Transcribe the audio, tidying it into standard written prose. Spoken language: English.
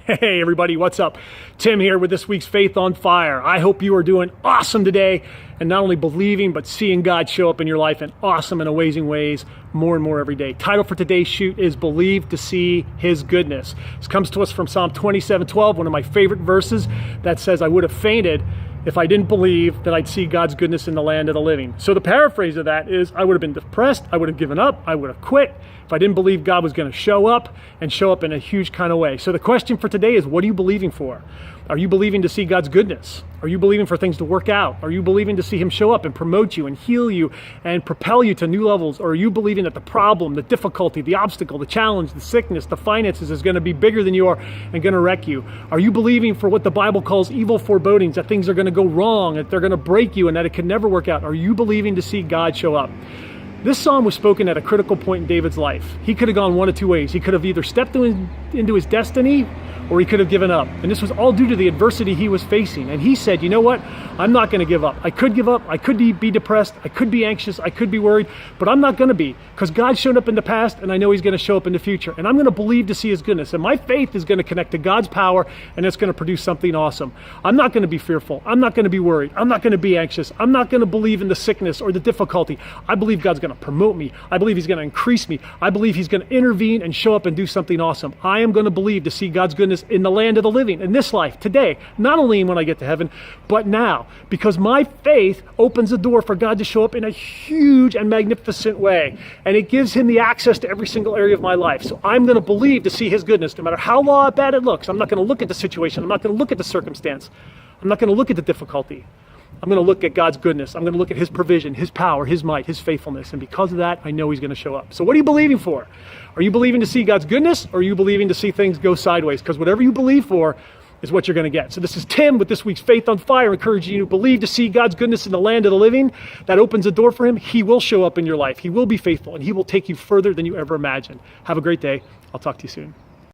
Hey everybody, what's up? Tim here with this week's Faith on Fire. I hope you are doing awesome today and not only believing but seeing God show up in your life in awesome and amazing ways more and more every day. Title for today's shoot is Believe to See His Goodness. This comes to us from Psalm 27:12, one of my favorite verses that says, I would have fainted if I didn't believe that I'd see God's goodness in the land of the living. So the paraphrase of that is, I would have been depressed, I would have given up, I would have quit if I didn't believe God was going to show up and show up in a huge kind of way. So the question for today is, what are you believing for? Are you believing to see God's goodness? Are you believing for things to work out? Are you believing to see Him show up and promote you and heal you and propel you to new levels? Or are you believing that the problem, the difficulty, the obstacle, the challenge, the sickness, the finances is going to be bigger than you are and going to wreck you? Are you believing for what the Bible calls evil forebodings, that things are going to go wrong, that they're going to break you and that it can never work out? Are you believing to see God show up? This psalm was spoken at a critical point in David's life. He could have gone one of two ways. He could have either stepped into his destiny or he could have given up. And this was all due to the adversity he was facing. And he said, you know what? I'm not going to give up. I could give up. I could be depressed. I could be anxious. I could be worried. But I'm not going to be, because God showed up in the past and I know He's going to show up in the future. And I'm going to believe to see His goodness. And my faith is going to connect to God's power and it's going to produce something awesome. I'm not going to be fearful. I'm not going to be worried. I'm not going to be anxious. I'm not going to believe in the sickness or the difficulty. I believe God's going to promote me. I believe He's going to increase me. I believe He's going to intervene and show up and do something awesome. I am going to believe to see God's goodness in the land of the living, in this life, today, not only when I get to heaven, but now, because my faith opens the door for God to show up in a huge and magnificent way, and it gives Him the access to every single area of my life. So I'm going to believe to see His goodness, no matter how bad it looks. I'm not going to look at the situation. I'm not going to look at the circumstance. I'm not going to look at the difficulty. I'm going to look at God's goodness. I'm going to look at His provision, His power, His might, His faithfulness. And because of that, I know He's going to show up. So what are you believing for? Are you believing to see God's goodness, or are you believing to see things go sideways? Because whatever you believe for is what you're going to get. So this is Tim with this week's Faith on Fire, encouraging you to believe to see God's goodness in the land of the living. That opens the door for Him. He will show up in your life. He will be faithful, and He will take you further than you ever imagined. Have a great day. I'll talk to you soon.